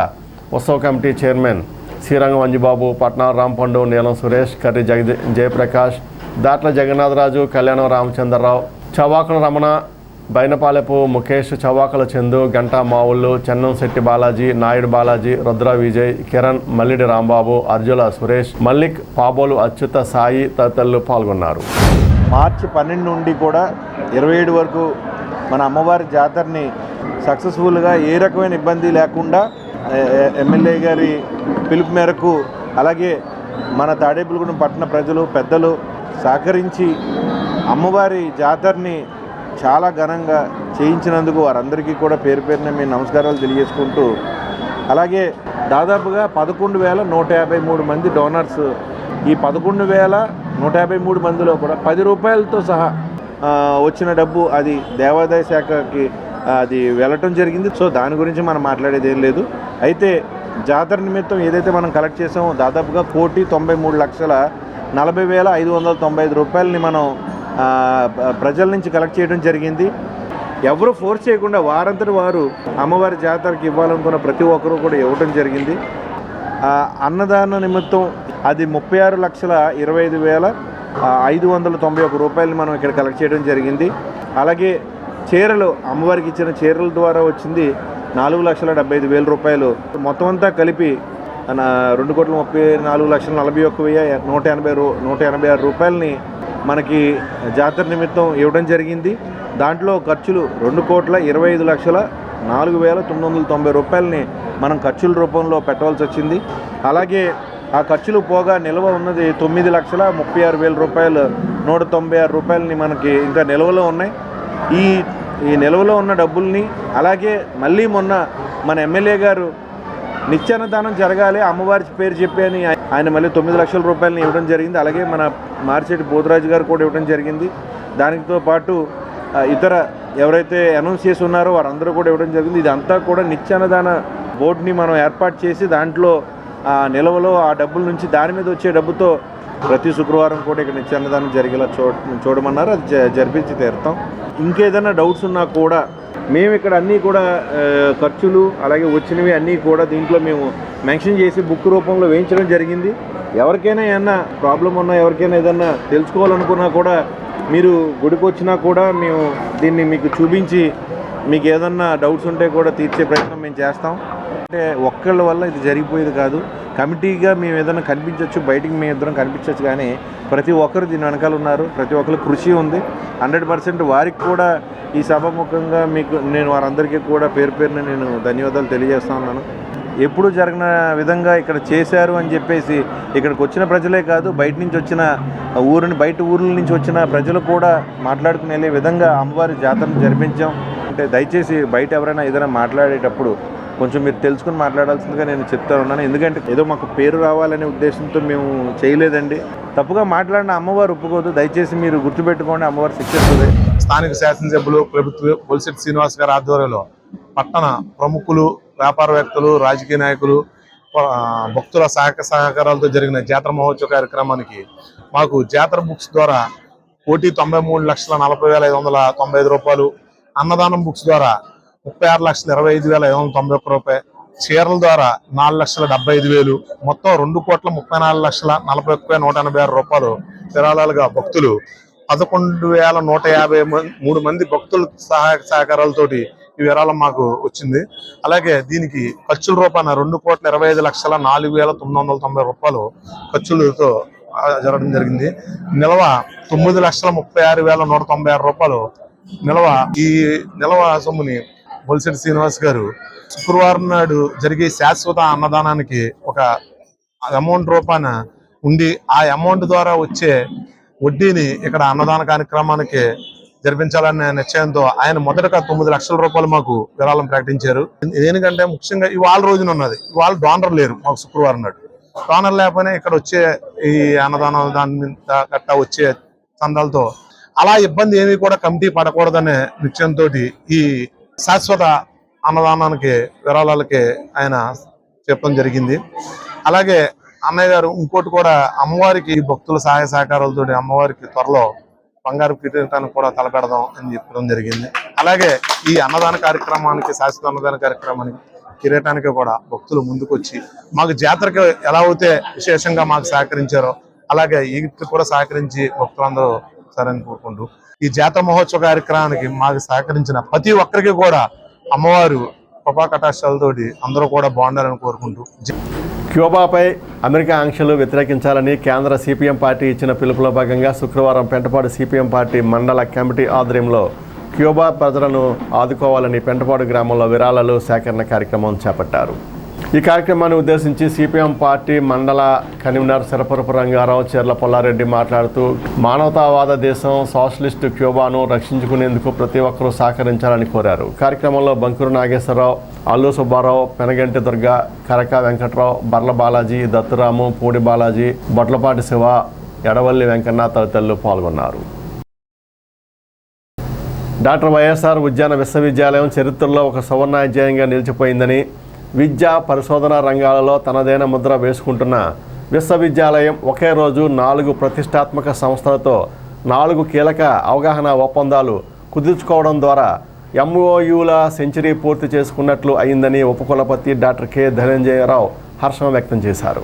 ఉత్సవ కమిటీ చైర్మన్ శ్రీరంగం అంజిబాబు, పట్నా రాంపండు, నీలం సురేష్, కర్రి జయప్రకాష్, దాట్ల జగన్నాథరాజు, కళ్యాణం రామచంద్రరావు, చవాకుల రమణ, బైనపాలెపు ముఖేష్, చవాకుల చందు, గంటా మావుళ్ళు, చెన్నం శెట్టి బాలాజీ, నాయుడు బాలాజీ, రుద్ర విజయ్, కిరణ్, మల్లిడి రాంబాబు, అర్జుల సురేష్, మల్లిక్, పాబోలు అచ్యుత సాయి తదితరులు పాల్గొన్నారు. మార్చి 12 నుండి కూడా 27 వరకు మన అమ్మవారి జాతరని సక్సెస్ఫుల్గా ఏ రకమైన ఇబ్బంది లేకుండా ఎమ్మెల్యే గారి పిలుపు మేరకు, అలాగే మన తాడేపల్లిగూడెం పట్టణ ప్రజలు, పెద్దలు సహకరించి అమ్మవారి జాతరని చాలా ఘనంగా చేయించినందుకు వారందరికీ కూడా పేరు పేరున మేము నమస్కారాలు తెలియజేసుకుంటూ, అలాగే దాదాపుగా 11,153 మంది డోనర్స్. ఈ 11,153 మందిలో కూడా 10 రూపాయలతో సహా వచ్చిన డబ్బు అది దేవాదాయ శాఖకి అది వెళ్ళటం జరిగింది. సో దాని గురించి మనం మాట్లాడేది ఏం లేదు. అయితే జాతర నిమిత్తం ఏదైతే మనం కలెక్ట్ చేసామో దాదాపుగా 1,93,40,595 రూపాయలని మనం ప్రజల నుంచి కలెక్ట్ చేయడం జరిగింది. ఎవరు ఫోర్స్ చేయకుండా వారంతటి వారు అమ్మవారి జాతరకి ఇవ్వాలనుకున్న ప్రతి ఒక్కరూ కూడా ఇవ్వటం జరిగింది. అన్నదాన నిమిత్తం అది 36,25,591 రూపాయలు మనం ఇక్కడ కలెక్ట్ చేయడం జరిగింది. అలాగే చీరలు, అమ్మవారికి ఇచ్చిన చీరల ద్వారా వచ్చింది 4,75,000 రూపాయలు. మొత్తం అంతా కలిపి 2,34,41,186 రూపాయలని మనకి జాతర నిమిత్తం ఇవ్వడం జరిగింది. దాంట్లో ఖర్చులు 2,25,04,990 రూపాయలని మనం ఖర్చుల రూపంలో పెట్టవలసి వచ్చింది. అలాగే ఆ ఖర్చులు పోగా నిల్వ ఉన్నది 9,36,000 రూపాయలు, 196 రూపాయలని మనకి ఇంకా నిల్వలో ఉన్నాయి. ఈ నిల్వలో ఉన్న డబ్బుల్ని అలాగే మళ్ళీ మొన్న మన ఎమ్మెల్యే గారు నిత్యాన్నదానం జరగాలి అమ్మవారి పేరు చెప్పి అని ఆయన మళ్ళీ 9 లక్షల రూపాయలని ఇవ్వడం జరిగింది. అలాగే మన మార్చెట్టి పోతురాజు గారు కూడా ఇవ్వడం జరిగింది. దానితో పాటు ఇతర ఎవరైతే అనౌన్స్ చేసి ఉన్నారో వారందరూ కూడా ఇవ్వడం జరిగింది. ఇదంతా కూడా నిత్యాన్నదాన బోర్డుని మనం ఏర్పాటు చేసి దాంట్లో ఆ నిల్వలో ఆ డబ్బుల నుంచి దాని మీద వచ్చే డబ్బుతో ప్రతి శుక్రవారం కూడా ఇక్కడ నిత్యాన్నదానం జరిగేలా చూడమన్నారు. అది జరిపించి తీరుతాం. ఇంకేదైనా డౌట్స్ ఉన్నా కూడా మేము ఇక్కడ అన్నీ కూడా ఖర్చులు అలాగే వచ్చినవి అన్నీ కూడా దీంట్లో మేము మెన్షన్ చేసి బుక్ రూపంలో వేయించడం జరిగింది. ఎవరికైనా ఏమన్నా ప్రాబ్లం ఉన్నా ఎవరికైనా ఏదన్నా తెలుసుకోవాలనుకున్నా కూడా మీరు గుడికి వచ్చినా కూడా మేము దీన్ని మీకు చూపించి మీకు ఏదన్నా డౌట్స్ ఉంటే కూడా తీర్చే ప్రయత్నం మేము చేస్తాం. అంటే ఒక్కళ్ళ వల్ల ఇది జరిగిపోయేది కాదు. కమిటీగా మేము ఏదైనా కనిపించవచ్చు, బయటికి మేము ఇద్దరం కనిపించవచ్చు, కానీ ప్రతి ఒక్కరు దీని వెనకాల ఉన్నారు. ప్రతి ఒక్కరు కృషి ఉంది. 100% వారికి కూడా ఈ సభాముఖంగా మీకు నేను వారందరికీ కూడా పేరు పేరున నేను ధన్యవాదాలు తెలియజేస్తా ఉన్నాను. ఎప్పుడు జరిగిన విధంగా ఇక్కడ చేశారు అని చెప్పేసి ఇక్కడికి వచ్చిన ప్రజలే కాదు, బయట నుంచి వచ్చిన బయట ఊర్ల నుంచి వచ్చిన ప్రజలు కూడా మాట్లాడుకుని వెళ్ళే విధంగా అమ్మవారి జాతరను జరిపించాం. అంటే దయచేసి బయట ఎవరైనా ఏదైనా మాట్లాడేటప్పుడు కొంచెం మీరు తెలుసుకుని మాట్లాడాల్సిందిగా నేను చెప్తా ఉన్నాను. ఎందుకంటే ఏదో మాకు పేరు రావాలనే ఉద్దేశంతో మేము చేయలేదండి. తప్పుగా మాట్లాడిన అమ్మవారు ఒప్పుకోదు. దయచేసి మీరు గుర్తుపెట్టుకోండి, అమ్మవారు శిక్షిస్తుంది. స్థానిక శాసనసభ్యులు ప్రభుత్వ బొలిశెట్టి శ్రీనివాస్ గారి ఆధ్వర్యంలో పట్టణ ప్రముఖులు, వ్యాపారవేత్తలు, రాజకీయ నాయకులు, భక్తుల సహకారాలతో జరిగిన జాతర మహోత్సవ కార్యక్రమానికి మాకు జాతర బుక్స్ ద్వారా 1,33,40,595 రూపాయలు, అన్నదానం బుక్స్ ద్వారా 36,25,591 రూపాయలు, చీరల ద్వారా 4,75,000, మొత్తం 2,34,40,186 రూపాయలు విరాళాలుగా భక్తులు 11,153 మంది భక్తుల సహకారాలతోటి ఈ విరాళం మాకు వచ్చింది. అలాగే దీనికి ఖర్చుల రూపాయన 2,25,04,990 రూపాయలు ఖర్చులతో జరగడం జరిగింది. నిల్వ 9,36,196 రూపాయలు నిల్వ. ఈ నిల్వ సొమ్ముని బొలిశెట్టి శ్రీనివాస్ గారు శుక్రవారం నాడు జరిగే శాశ్వత అన్నదానానికి ఒక అమౌంట్ రూపాయన ఉండి ఆ అమౌంట్ ద్వారా వచ్చే వడ్డీని ఇక్కడ అన్నదాన కార్యక్రమానికి జరిపించాలనే నిశ్చయంతో ఆయన మొదటగా 9 లక్షల రూపాయలు మాకు విరాళం ప్రకటించారు. దేనికంటే ముఖ్యంగా ఇవాళ రోజున ఉన్నది, ఇవాళ డోనర్ లేరు మాకు శుక్రవారం నాడు. డోనర్ లేకపోయినా ఇక్కడ వచ్చే ఈ అన్నదానం దాని మీద గట్టా వచ్చే చందాలతో అలా ఇబ్బంది ఏమీ కూడా కమిటీ పడకూడదనే నిశ్చయంతో ఈ శాశ్వత అన్నదానానికి విరాళాలకి ఆయన చెప్పడం జరిగింది. అలాగే అన్నయ్య గారు ఇంకోటి కూడా అమ్మవారికి భక్తుల సహాయ సహకారాలతో అమ్మవారికి త్వరలో బంగారు కిరీటానికి కూడా తలపెడదాం అని చెప్పడం జరిగింది. అలాగే ఈ అన్నదాన కార్యక్రమానికి, శాశ్వత అన్నదాన కార్యక్రమానికి, కిరీటానికి కూడా భక్తులు ముందుకొచ్చి మాకు జాతరకి ఎలా అయితే విశేషంగా మాకు సహకరించారో అలాగే ఈ కూడా సహకరించి భక్తులందరూ సరని కోరుకుంటూ ఈ జాతర మహోత్సవ కార్యక్రమానికి మాకు సహకరించిన ప్రతి ఒక్కరికి కూడా అమ్మవారు కృపా కటాక్షాలతోటి అందరూ కూడా బాగుండాలని కోరుకుంటూ. క్యూబాపై అమెరికా ఆంక్షలు వ్యతిరేకించాలని కేంద్ర సిపిఎం పార్టీ ఇచ్చిన పిలుపులో భాగంగా శుక్రవారం పెంటపాడు సిపిఎం పార్టీ మండల కమిటీ ఆధ్వర్యంలో క్యూబా ప్రజలను ఆదుకోవాలని పెంటపాడు గ్రామంలో విరాళాలు సేకరణ కార్యక్రమం చేపట్టారు. ఈ కార్యక్రమాన్ని ఉద్దేశించి సిపిఎం పార్టీ మండల కన్వీనర్ సిరపురపు రంగారావు చర్ల పొల్లారెడ్డి మాట్లాడుతూ మానవతావాద దేశం సోషలిస్టు క్యూబాను రక్షించుకునేందుకు ప్రతి ఒక్కరూ సహకరించాలని కోరారు. కార్యక్రమంలో బంకూరు నాగేశ్వరరావు, అల్లు సుబ్బారావు, పెనగంటి దుర్గ, కరక వెంకట్రావు, బర్ల బాలాజీ, దత్తురాము, పూడి బాలాజీ, బొట్లపాటి శివ, ఎడవల్లి వెంకన్న తదితరులు పాల్గొన్నారు. డాక్టర్ వైఎస్ఆర్ ఉద్యాన విశ్వవిద్యాలయం చరిత్రలో ఒక సువర్ణాధ్యాయంగా నిలిచిపోయిందని, విద్యా పరిశోధన రంగాలలో తనదైన ముద్ర వేసుకుంటున్న విశ్వవిద్యాలయం ఒకే రోజు 4 ప్రతిష్టాత్మక సంస్థలతో 4 కీలక అవగాహన ఒప్పందాలు కుదుర్చుకోవడం ద్వారా ఎంఓయూల సెంచరీ పూర్తి చేసుకున్నట్లు అయిందని ఉపకులపతి డాక్టర్ కె ధనంజయరావు హర్షం వ్యక్తం చేశారు.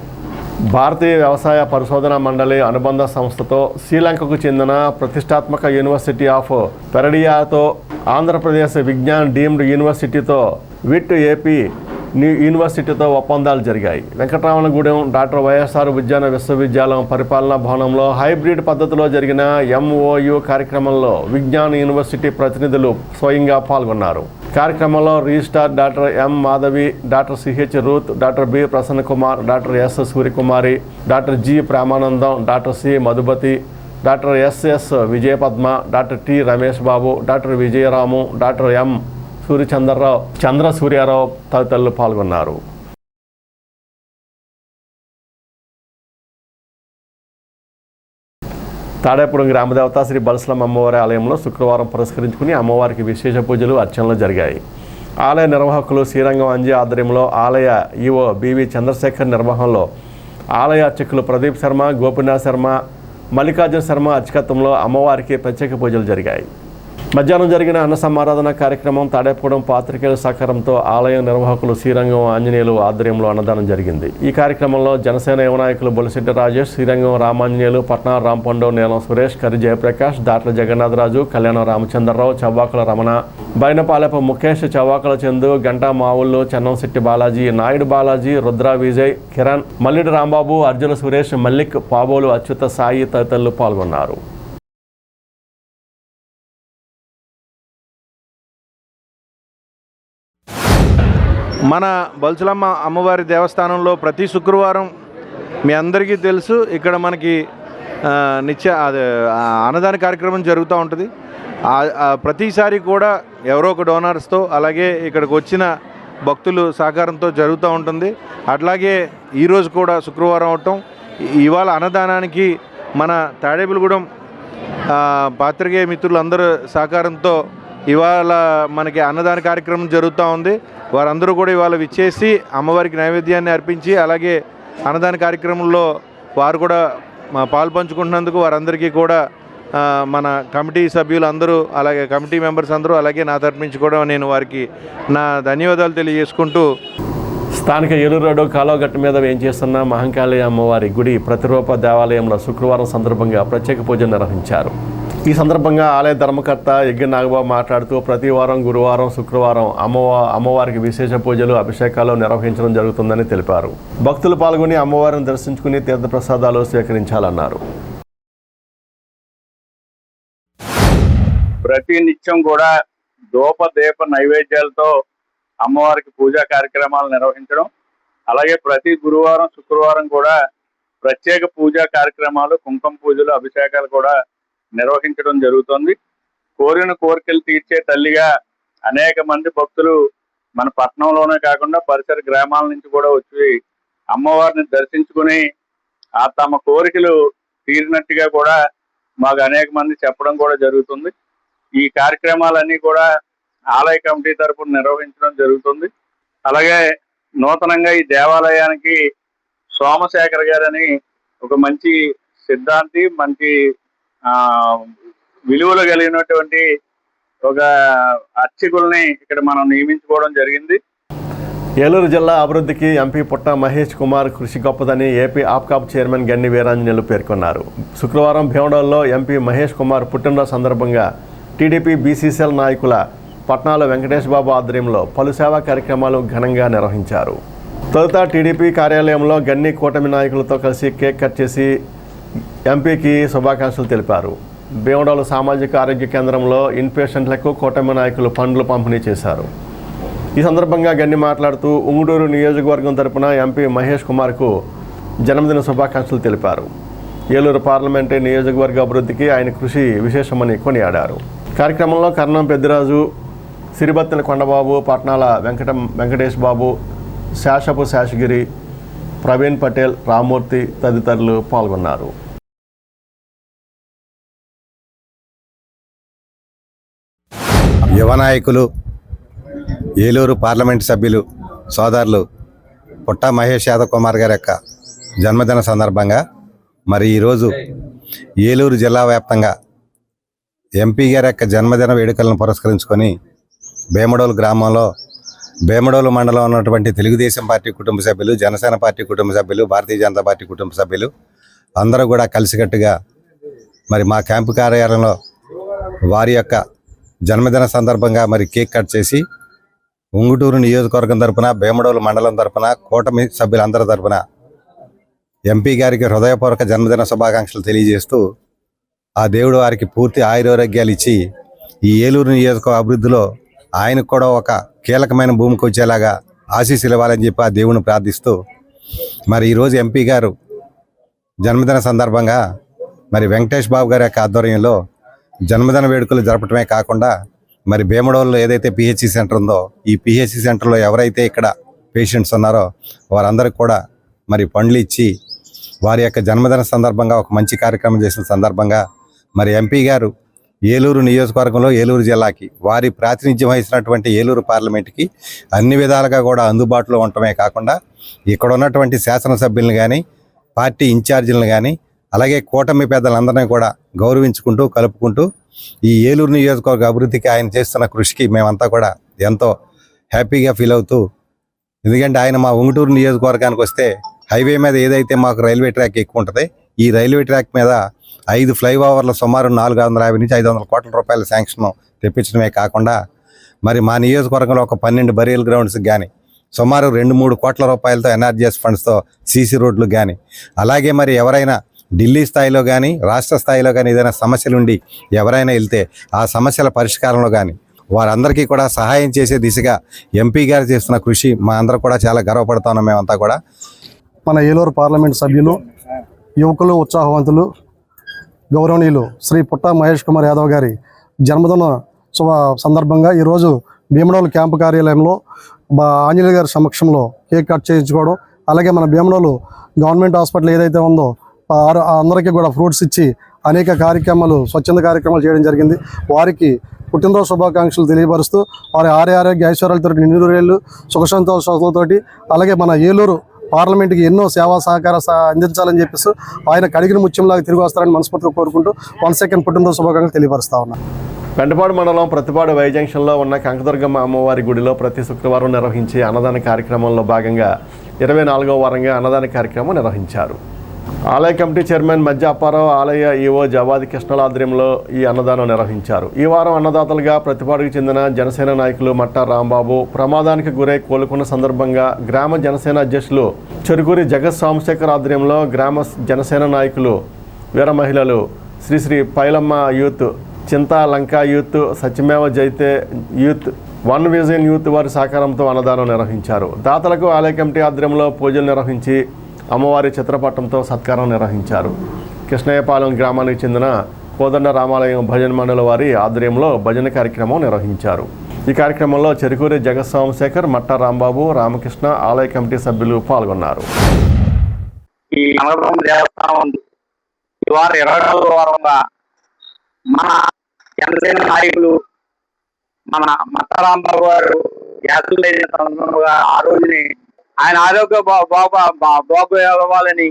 భారతీయ వ్యవసాయ పరిశోధన మండలి అనుబంధ సంస్థతో శ్రీలంకకు చెందిన ప్రతిష్టాత్మక యూనివర్సిటీ ఆఫ్ పెరడియాతో ఆంధ్రప్రదేశ్ విజ్ఞాన్ డీమ్డ్ యూనివర్సిటీతో విట్ ఏపీ యూనివర్సిటీతో ఒప్పందాలు జరిగాయి. వెంకటరామనగూడెం డాక్టర్ వైఎస్ఆర్ ఉద్యాన విశ్వవిద్యాలయం పరిపాలనా భవనంలో హైబ్రిడ్ పద్ధతిలో జరిగిన MOU కార్యక్రమంలో విజ్ఞాన్ యూనివర్సిటీ ప్రతినిధులు స్వయంగా పాల్గొన్నారు. కార్యక్రమంలో registrar doctor M Madhavi, doctor CH Ruth, doctor B Prasannakumar, doctor S Suryakumari, doctor G Premanandam, doctor C Madhupati, doctor SS Vijayapadma, doctor T Ramesh Babu, doctor Vijayaramu, doctor M Chandra Suryarao తదితరులు పాల్గొన్నారు. తాడేపురం గ్రామదేవత శ్రీ బలసలమ్మ అమ్మవారి ఆలయంలో శుక్రవారం పురస్కరించుకుని అమ్మవారికి విశేష పూజలు, అర్చనలు జరిగాయి. ఆలయ నిర్వాహకులు శ్రీరంగం అంజీ ఆధ్వర్యంలో ఆలయ ఈవో BV చంద్రశేఖర్ నిర్వహణలో ఆలయ అర్చకులు ప్రదీప్ శర్మ, గోపినాథ్ శర్మ, మల్లికార్జున శర్మ అర్చకత్వంలో అమ్మవారికి ప్రత్యేక పూజలు జరిగాయి. మధ్యాహ్నం జరిగిన అన్న సమారాధన కార్యక్రమం తాడేపురం పాత్రికేయుల సహకారంతో ఆలయ నిర్వాహకులు శ్రీరంగం ఆంజనేయులు ఆధ్వర్యంలో అన్నదానం జరిగింది. ఈ కార్యక్రమంలో జనసేన యువ నాయకులు బొలిశెట్టి రాజేష్, శ్రీరంగం రామాంజనేయులు, పట్నా రాంపండు, నీలం సురేష్, కరి జయప్రకాష్, దాట్ల జగన్నాథరాజు, కళ్యాణ రామచంద్రరావు, చవ్వాకుల రమణ, బైనపాలెపు ముఖేష్, చవ్వాకుల చందు, గంటా మావుళ్ళు, చెన్నంశెట్టి బాలాజీ, నాయుడు బాలాజీ, రుద్ర విజయ్, కిరణ్, మల్లిడి రాంబాబు, అర్జున సురేష్, మల్లిక్, పాబోలు అచ్యుత సాయి తదితరులు పాల్గొన్నారు. మన బల్సులమ్మ అమ్మవారి దేవస్థానంలో ప్రతి శుక్రవారం మీ అందరికీ తెలుసు ఇక్కడ మనకి అన్నదాన కార్యక్రమం జరుగుతూ ఉంటుంది. ప్రతిసారి కూడా ఎవరో ఒక డోనర్స్తో అలాగే ఇక్కడికి వచ్చిన భక్తులు సహకారంతో జరుగుతూ ఉంటుంది. అట్లాగే ఈరోజు కూడా శుక్రవారం అవటం, ఇవాళ అన్నదానానికి మన తాడేపల్లిగూడెం పాత్రికేయ మిత్రులందరూ సహకారంతో ఇవాళ మనకి అన్నదాన కార్యక్రమం జరుగుతూ ఉంది. వారందరూ కూడా ఇవాళ విచ్చేసి అమ్మవారికి నైవేద్యాన్ని అర్పించి అలాగే అన్నదాన కార్యక్రమంలో వారు కూడా పాలు పంచుకుంటున్నందుకు వారందరికీ కూడా మన కమిటీ సభ్యులు అందరూ అలాగే కమిటీ మెంబర్స్ అందరూ అలాగే నా తరపు నుంచి కూడా నేను వారికి నా ధన్యవాదాలు తెలియజేసుకుంటూ స్థానిక ఏలూరు రోడ్డు కాలువగట్టు మీద వేయించేస్తున్న మహంకాళి అమ్మవారి గుడి ప్రతిరూప దేవాలయంలో శుక్రవారం సందర్భంగా ప్రత్యేక పూజలు నిర్వహించారు. ఈ సందర్భంగా ఆలయ ధర్మకర్త యజ్ఞ నాగబాబు మాట్లాడుతూ ప్రతి వారం గురువారం, శుక్రవారం అమ్మవారికి విశేష పూజలు, అభిషేకాలు నిర్వహించడం జరుగుతుందని తెలిపారు. భక్తులు పాల్గొని అమ్మవారిని దర్శించుకుని తీర్థప్రసాదాలు స్వీకరించాలన్నారు. ప్రతి నిత్యం కూడా దీప నైవేద్యాలతో అమ్మవారికి పూజా కార్యక్రమాలు నిర్వహించడం, అలాగే ప్రతి గురువారం, శుక్రవారం కూడా ప్రత్యేక పూజా కార్యక్రమాలు, కుంకుమ పూజలు, అభిషేకాలు కూడా నిర్వహించడం జరుగుతుంది. కోరిన కోరికలు తీర్చే తల్లిగా అనేక మంది భక్తులు మన పట్టణంలోనే కాకుండా పరిసర గ్రామాల నుంచి కూడా వచ్చి అమ్మవారిని దర్శించుకుని తమ కోరికలు తీరినట్టుగా కూడా మాకు అనేక మంది చెప్పడం కూడా జరుగుతుంది. ఈ కార్యక్రమాలన్నీ కూడా ఆలయ కమిటీ తరపున నిర్వహించడం జరుగుతుంది. అలాగే నూతనంగా ఈ దేవాలయానికి సోమశేఖర్ గారని ఒక మంచి సిద్ధాంతి, మంచి విలువలు కలిగినటువంటి ఒక అర్చకుల్ని ఇక్కడ మనం నియమించుకోవడం జరిగింది. ఏలూరు జిల్లా అభివృద్ధికి ఎంపీ పుట్ట మహేష్ కుమార్ కృషి గొప్పదని AP APCOB chairman Ganni Veeranjaneyulu పేర్కొన్నారు. శుక్రవారం భీమడోల్లో ఎంపీ మహేష్ కుమార్ పుట్టినరోజు సందర్భంగా టీడీపీ BCCL నాయకుల పట్నాల వెంకటేష్ బాబు ఆధ్వర్యంలో పలు సేవా కార్యక్రమాలు ఘనంగా నిర్వహించారు. తొలుత టీడీపీ కార్యాలయంలో గన్ని కూటమి నాయకులతో కలిసి కేక్ కట్ చేసి ఎంపీకి శుభాకాంక్షలు తెలిపారు. భీమడోలు సామాజిక ఆరోగ్య కేంద్రంలో ఇన్పేషెంట్లకు కూటమి నాయకులు పండ్లు పంపిణీ చేశారు. ఈ సందర్భంగా గన్ని మాట్లాడుతూ ఉంగుటూరు నియోజకవర్గం తరపున ఎంపీ మహేష్ కుమార్కు జన్మదిన శుభాకాంక్షలు తెలిపారు. ఏలూరు పార్లమెంటరీ నియోజకవర్గ అభివృద్ధికి ఆయన కృషి విశేషమని కొనియాడారు. కార్యక్రమంలో కర్ణం పెద్దిరాజు, సిరిబత్తిన కొండబాబు, పట్నాల వెంకటేష్ బాబు, శేషపు శేషగిరి, ప్రవీణ్ పటేల్, రామ్మూర్తి తదితరులు పాల్గొన్నారు. యువ నాయకులు, ఏలూరు పార్లమెంట్ సభ్యులు సోదరులు పుట్ట మహేష్ యాదవ్ కుమార్ గారి యొక్క జన్మదిన సందర్భంగా మరి ఈరోజు ఏలూరు జిల్లా వ్యాప్తంగా ఎంపీ గారి యొక్క జన్మదిన వేడుకలను పురస్కరించుకొని భీమడోలు గ్రామంలో భీమడోలు మండలం ఉన్నటువంటి తెలుగుదేశం పార్టీ కుటుంబ సభ్యులు, జనసేన పార్టీ కుటుంబ సభ్యులు, భారతీయ జనతా పార్టీ కుటుంబ సభ్యులు అందరూ కూడా కలిసికట్టుగా మరి మా క్యాంపు కార్యాలయంలో వారి యొక్క జన్మదిన సందర్భంగా మరి కేక్ కట్ చేసి ఉంగుటూరు నియోజకవర్గం తరపున, భీమడోలు మండలం తరపున, కూటమి సభ్యులందరి తరపున ఎంపీ గారికి హృదయపూర్వక జన్మదిన శుభాకాంక్షలు తెలియజేస్తూ ఆ దేవుడు వారికి పూర్తి ఆయురారోగ్యాలు ఇచ్చి ఈ ఏలూరు నియోజకవర్గ అభివృద్ధిలో ఆయనకు కూడా ఒక కీలకమైన భూమికి వచ్చేలాగా ఆశీస్సులు ఇవ్వాలని చెప్పి ఆ దేవుని ప్రార్థిస్తూ మరి ఈరోజు ఎంపీ గారు జన్మదిన సందర్భంగా మరి వెంకటేష్ బాబు గారి యొక్క ఆధ్వర్యంలో జన్మదిన వేడుకలు జరపడమే కాకుండా మరి భీమడోల్లో ఏదైతే పిహెచ్సి సెంటర్ ఉందో ఈ పిహెచ్సి సెంటర్లో ఎవరైతే ఇక్కడ పేషెంట్స్ ఉన్నారో వారందరికీ కూడా మరి పండ్లు ఇచ్చి వారి యొక్క జన్మదిన సందర్భంగా ఒక మంచి కార్యక్రమం చేసిన సందర్భంగా మరి ఎంపీ గారు ఏలూరు నియోజకవర్గంలో ఏలూరు జిల్లాకి వారి ప్రాతినిధ్యం వహించినటువంటి ఏలూరు పార్లమెంట్కి అన్ని విధాలుగా కూడా అందుబాటులో ఉండటమే కాకుండా ఇక్కడ ఉన్నటువంటి శాసనసభ్యులను కానీ పార్టీ ఇన్ఛార్జీలను కానీ అలాగే కూటమి పెద్దలందరినీ కూడా గౌరవించుకుంటూ కలుపుకుంటూ ఈ ఏలూరు నియోజకవర్గ అభివృద్ధికి ఆయన చేస్తున్న కృషికి మేమంతా కూడా ఎంతో హ్యాపీగా ఫీల్ అవుతూ, ఎందుకంటే ఆయన మా ఉంగుటూరు నియోజకవర్గానికి వస్తే హైవే మీద ఏదైతే మాకు రైల్వే ట్రాక్ ఎక్కువ ఉంటుంది ఈ రైల్వే ట్రాక్ మీద 5 ఫ్లైఓవర్లు సుమారు 450 నుంచి 500 కోట్ల రూపాయల శాంక్షన్ తెప్పించడమే కాకుండా మరి మా నియోజకవర్గంలో ఒక 12 బరియల్ గ్రౌండ్స్కి కానీ సుమారు 2-3 కోట్ల రూపాయలతో ఎన్ఆర్జీఎస్ ఫండ్స్తో సీసీ రోడ్లు కానీ అలాగే మరి ఎవరైనా ఢిల్లీ స్థాయిలో కానీ రాష్ట్ర స్థాయిలో కానీ ఏదైనా సమస్యలు ఉండి ఎవరైనా వెళ్తే ఆ సమస్యల పరిష్కారంలో కానీ వారందరికీ కూడా సహాయం చేసే దిశగా ఎంపీ గారు చేస్తున్న కృషి మా అందరూ కూడా చాలా గర్వపడుతున్నాం. మేమంతా కూడా మన ఏలూరు పార్లమెంట్ సభ్యులు, యువకులు, ఉత్సాహవంతులు, గౌరవనీయులు శ్రీ పుట్ట మహేష్ కుమార్ యాదవ్ గారి జన్మదిన శుభ సందర్భంగా ఈరోజు భీమడోలు క్యాంపు కార్యాలయంలో ఆంజనేయ గారి సమక్షంలో కేక్ కట్ చేయించుకోవడం, అలాగే మన భీమడోలు గవర్నమెంట్ హాస్పిటల్ ఏదైతే ఉందో అందరికీ కూడా ఫ్రూట్స్ ఇచ్చి అనేక కార్యక్రమాలు, స్వచ్ఛంద కార్యక్రమాలు చేయడం జరిగింది. వారికి పుట్టినరోజు శుభాకాంక్షలు తెలియపరుస్తూ వారి ఆరోగ్య ఐశ్వర్యాలతో నిండురేళ్ళు సుఖ సంతోషాలతోటి అలాగే మన ఏలూరు పార్లమెంట్కి ఎన్నో సేవా సహకార అందించాలని చెప్పేసి ఆయన కడిగిన ముత్యంలాగా తిరిగి వస్తారని మనస్ఫూర్తిగా కోరుకుంటూ 1 సెకండ్ పుట్టినరోజు శుభాకాంక్షలు తెలియపరుస్తా ఉన్నాను. పెంటపాడు మండలం ప్రతిపాడు వై జంక్షన్లో ఉన్న కనకదుర్గమ్మ అమ్మవారి గుడిలో ప్రతి శుక్రవారం నిర్వహించే అన్నదాన కార్యక్రమంలో భాగంగా 24వ వారంగా అన్నదాన కార్యక్రమం నిర్వహించారు. ఆలయ కమిటీ చైర్మన్ మధ్య అప్పారావు, ఆలయ ఈవో జవాది కృష్ణల ఆధ్వర్యంలో ఈ అన్నదానం నిర్వహించారు. ఈ వారం అన్నదాతలుగా ప్రతిపాడుకు చెందిన జనసేన నాయకులు మట్టా రాంబాబు ప్రమాదానికి గురై కోలుకున్న సందర్భంగా గ్రామ జనసేన అధ్యక్షులు చెరుకూరి జగత్ సోమశేఖర్ ఆధ్వర్యంలో గ్రామ జనసేన నాయకులు, వీర మహిళలు Sri Pailamma youth, Chinta Lanka youth, Satyameva Jayate youth, one vision youth వారి సహకారంతో అన్నదానం నిర్వహించారు. దాతలకు ఆలయ కమిటీ ఆధ్వర్యంలో పూజలు నిర్వహించి అమ్మవారి చిత్రపటంతో సత్కారం నిర్వహించారు. కృష్ణయ్యపాలెం గ్రామానికి చెందిన కోదండ రామాలయం భజన మండలి వారి ఆధ్వర్యంలో భజన కార్యక్రమం నిర్వహించారు. ఈ కార్యక్రమంలో చెరుకూరి జగత్ సోమశేఖర్, మట్టా రాంబాబు, రామకృష్ణ, ఆలయ కమిటీ సభ్యులు పాల్గొన్నారు. ఈ అన్నవరం దేవస్థానం ఈ వారం 24వ వారంగా మన జనసేన నాయకులు మన మట్టా రాంబాబు గారు యాత్రలైన సందర్భంగా ఆ రోజుని ఆయన ఆరోగ్య బాగోవాలని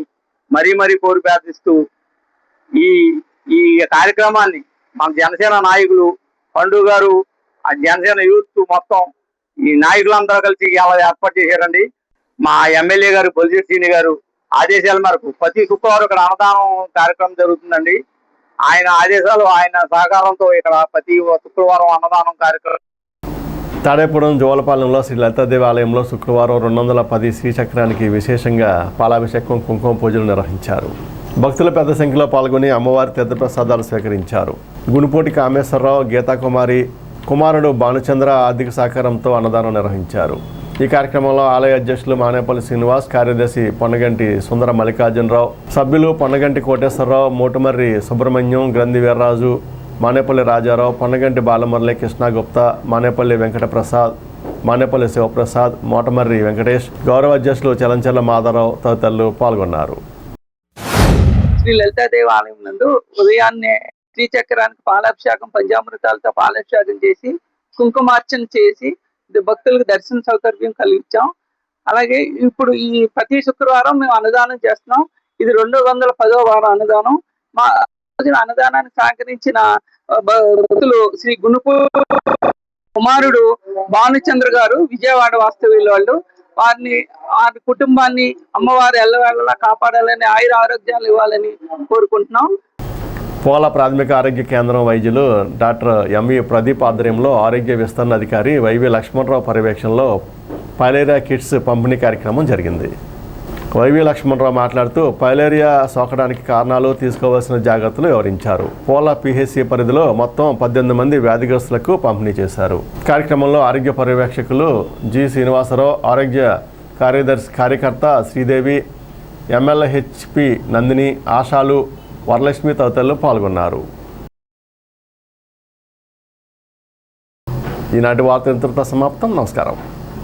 మరీ కోరి ప్రార్థిస్తూ ఈ కార్యక్రమాన్ని మన జనసేన నాయకులు పండు గారు, ఆ జనసేన యూత్ మొత్తం ఈ నాయకులందరూ కలిసి ఇలా ఏర్పాటు చేశారండి. మా ఎమ్మెల్యే గారు బొలిశెట్టి శ్రీని గారు ఆదేశాల మేరకు ప్రతి శుక్రవారం ఇక్కడ అన్నదానం కార్యక్రమం జరుగుతుందండి. ఆయన ఆదేశాలు, ఆయన సహకారంతో ఇక్కడ ప్రతి శుక్రవారం అన్నదానం కార్యక్రమం. తాడేపురం జోలపాలెంలో శ్రీ లలితాదేవి ఆలయంలో శుక్రవారం 210 శ్రీచక్రానికి విశేషంగా పాలాభిషేకం, కుంకుమ పూజలు నిర్వహించారు. భక్తులు పెద్ద సంఖ్యలో పాల్గొని అమ్మవారి తీర్థప్రసాదాలు స్వీకరించారు. గుణిపోటి కామేశ్వరరావు, గీతాకుమారి కుమారుడు భానుచంద్ర ఆర్థిక సహకారంతో అన్నదానం నిర్వహించారు. ఈ కార్యక్రమంలో ఆలయ అధ్యక్షులు మానేపల్లి శ్రీనివాస్, కార్యదర్శి పొన్నగంటి సుందర మల్లికార్జునరావు, సభ్యులు పొన్నగంటి కోటేశ్వరరావు, మోటుమర్రి సుబ్రహ్మణ్యం, గ్రంథి వీర్రాజు, మానేపల్లి రాజారావు, పొన్నగంటి బాలమురళి, కృష్ణగుప్తా, మానేపల్లి వెంకటప్రసాద్, మానేపల్లి శివప్రసాద్, మోటమర్రి వెంకటేష్, గౌరవ అధ్యక్షులు చలంచల మాధవరావు తదితరులు పాల్గొన్నారు. శ్రీ లలితాదేవి ఆలయం నందు ఉదయాన్నే శ్రీచక్రానికి పాలాభిషేకం, పంచామృతాలతో పాలాభిషేకం చేసి కుంకుమార్చన చేసి భక్తులకు దర్శన సౌకర్యం కలిగించాం. అలాగే ఇప్పుడు ఈ ప్రతి శుక్రవారం మేము అన్నదానం చేస్తున్నాం. ఇది 210వ వారం అన్నదానం. మా అన్నదానాన్ని సహకరించిన భక్తులు శ్రీ గుణపు కుమారుడు భానుచంద్ర గారు, విజయవాడ వాస్తవ్యుల వాళ్ళు. వారి కుటుంబాన్ని అమ్మవారు ఎల్లవేళలా కాపాడాలని, ఆయుర ఆరోగ్యాలు ఇవ్వాలని కోరుకుంటున్నాం. పోల ప్రాథమిక ఆరోగ్య కేంద్రం వైద్యులు డాక్టర్ ఎంవి ప్రదీప్ ఆధ్వర్యంలో ఆరోగ్య విస్తరణ అధికారి వైవి లక్ష్మణరావు పర్యవేక్షణలో పైలేరియా కిట్స్ పంపిణీ కార్యక్రమం జరిగింది. వైవి లక్ష్మణరావు మాట్లాడుతూ పైలేరియా సోకడానికి కారణాలు, తీసుకోవాల్సిన జాగ్రత్తలు వివరించారు. పోల పిహెచ్సి పరిధిలో మొత్తం 18 మంది వ్యాధిగ్రస్తులకు పంపిణీ చేశారు. కార్యక్రమంలో ఆరోగ్య పర్యవేక్షకులు జి శ్రీనివాసరావు, ఆరోగ్య కార్యకర్త శ్రీదేవి, MLHP నందిని, ఆశాలు, వరలక్ష్మి తదితరులు పాల్గొన్నారు. ఈనాటి వార్త ఇంతటితో సమాప్తం. నమస్కారం.